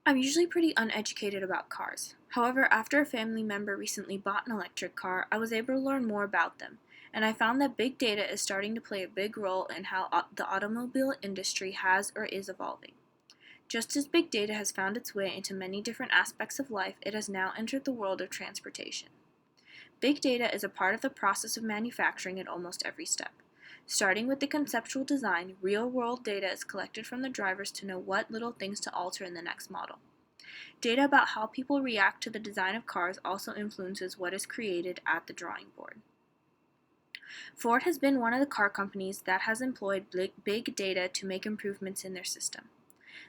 I'm usually pretty uneducated about cars. However, after a family member recently bought an electric car, I was able to learn more about them, and I found that big data is starting to play a big role in how the automobile industry has or is evolving. Just as big data has found its way into many different aspects of life, it has now entered the world of transportation. Big data is a part of the process of manufacturing at almost every step. Starting with the conceptual design, real-world data is collected from the drivers to know what little things to alter in the next model. Data about how people react to the design of cars also influences what is created at the drawing board. Ford has been one of the car companies that has employed big data to make improvements in their system.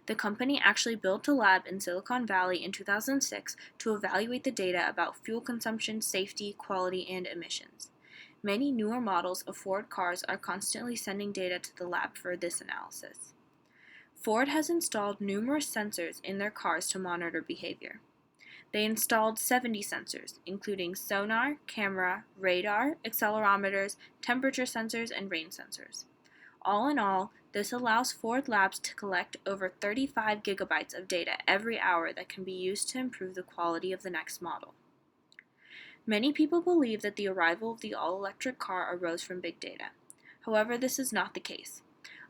The company actually built a lab in Silicon Valley in 2006 to evaluate the data about fuel consumption, safety, quality, and emissions. Many newer models of Ford cars are constantly sending data to the lab for this analysis. Ford has installed numerous sensors in their cars to monitor behavior. They installed 70 sensors, including sonar, camera, radar, accelerometers, temperature sensors, and rain sensors. All in all, this allows Ford Labs to collect over 35 gigabytes of data every hour that can be used to improve the quality of the next model. Many people believe that the arrival of the all-electric car arose from big data. However, this is not the case.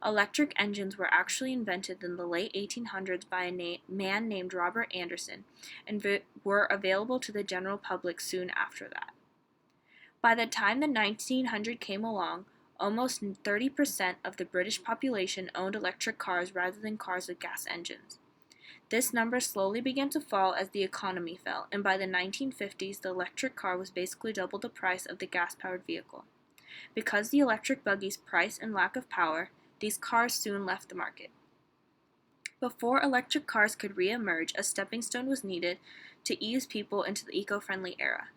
Electric engines were actually invented in the late 1800s by a man named Robert Anderson and were available to the general public soon after that. By the time the 1900s came along, almost 30% of the British population owned electric cars rather than cars with gas engines. This number slowly began to fall as the economy fell, and by the 1950s, the electric car was basically double the price of the gas-powered vehicle. Because the electric buggy's price and lack of power, these cars soon left the market. Before electric cars could re-emerge, a stepping stone was needed to ease people into the eco-friendly era.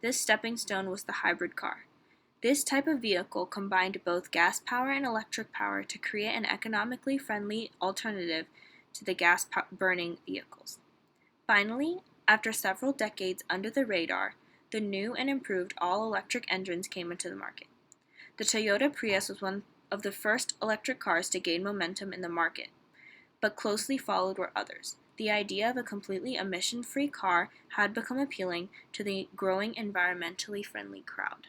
This stepping stone was the hybrid car. This type of vehicle combined both gas power and electric power to create an economically friendly alternative to the gas-burning vehicles. Finally, after several decades under the radar, the new and improved all-electric engines came into the market. The Toyota Prius was one of the first electric cars to gain momentum in the market, but closely followed were others. The idea of a completely emission-free car had become appealing to the growing environmentally friendly crowd.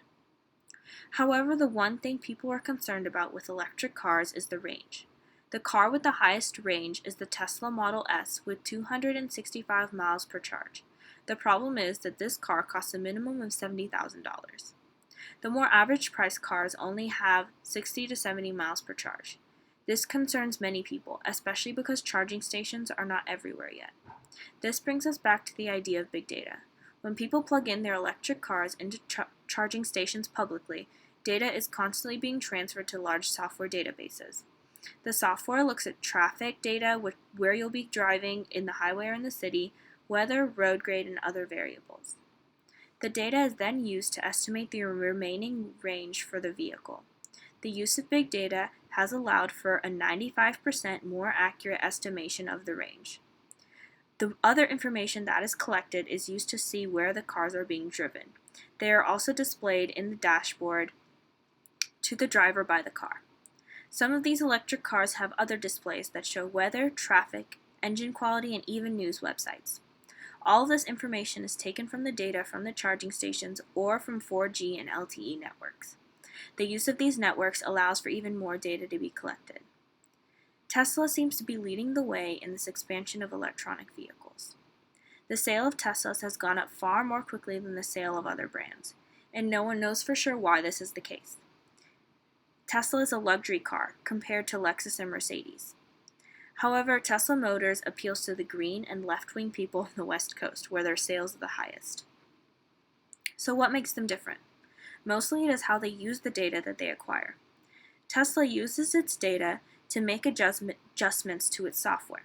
However, the one thing people are concerned about with electric cars is the range. The car with the highest range is the Tesla Model S with 265 miles per charge. The problem is that this car costs a minimum of $70,000. The more average price cars only have 60 to 70 miles per charge. This concerns many people, especially because charging stations are not everywhere yet. This brings us back to the idea of big data. When people plug in their electric cars into charging stations publicly, data is constantly being transferred to large software databases. The software looks at traffic data, where you'll be driving in the highway or in the city, weather, road grade, and other variables. The data is then used to estimate the remaining range for the vehicle. The use of big data has allowed for a 95% more accurate estimation of the range. The other information that is collected is used to see where the cars are being driven. They are also displayed in the dashboard to the driver by the car. Some of these electric cars have other displays that show weather, traffic, engine quality, and even news websites. All of this information is taken from the data from the charging stations or from 4G and LTE networks. The use of these networks allows for even more data to be collected. Tesla seems to be leading the way in this expansion of electronic vehicles. The sale of Teslas has gone up far more quickly than the sale of other brands, and no one knows for sure why this is the case. Tesla is a luxury car compared to Lexus and Mercedes. However, Tesla Motors appeals to the green and left-wing people on the West Coast, where their sales are the highest. So what makes them different? Mostly it is how they use the data that they acquire. Tesla uses its data to make adjustments to its software.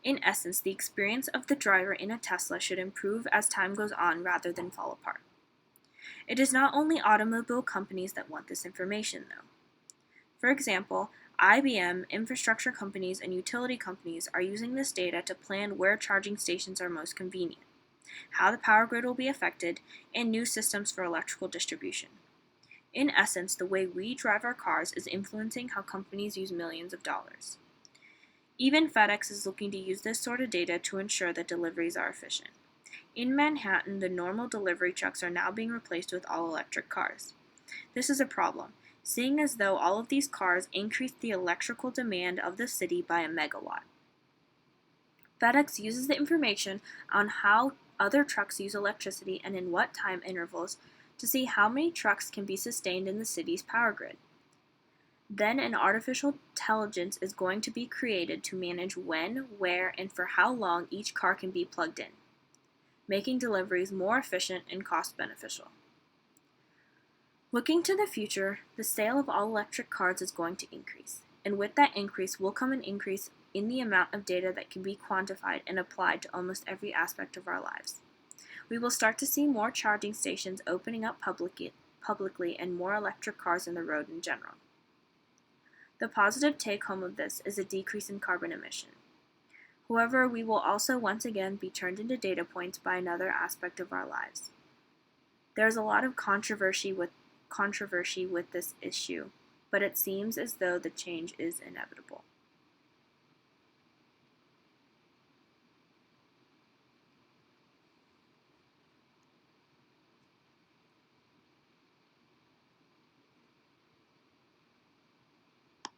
In essence, the experience of the driver in a Tesla should improve as time goes on rather than fall apart. It is not only automobile companies that want this information, though. For example, IBM, infrastructure companies, and utility companies are using this data to plan where charging stations are most convenient, how the power grid will be affected, and new systems for electrical distribution. In essence, the way we drive our cars is influencing how companies use millions of dollars. Even FedEx is looking to use this sort of data to ensure that deliveries are efficient. In Manhattan, the normal delivery trucks are now being replaced with all-electric cars. This is a problem, seeing as though all of these cars increase the electrical demand of the city by a megawatt. FedEx uses the information on how other trucks use electricity and in what time intervals to see how many trucks can be sustained in the city's power grid. Then an artificial intelligence is going to be created to manage when, where, and for how long each car can be plugged in, making deliveries more efficient and cost beneficial. Looking to the future, the sale of all-electric cars is going to increase, and with that increase will come an increase in the amount of data that can be quantified and applied to almost every aspect of our lives. We will start to see more charging stations opening up publicly and more electric cars on the road in general. The positive take-home of this is a decrease in carbon emission. However, we will also once again be turned into data points by another aspect of our lives. There is a lot of controversy with this issue, but it seems as though the change is inevitable.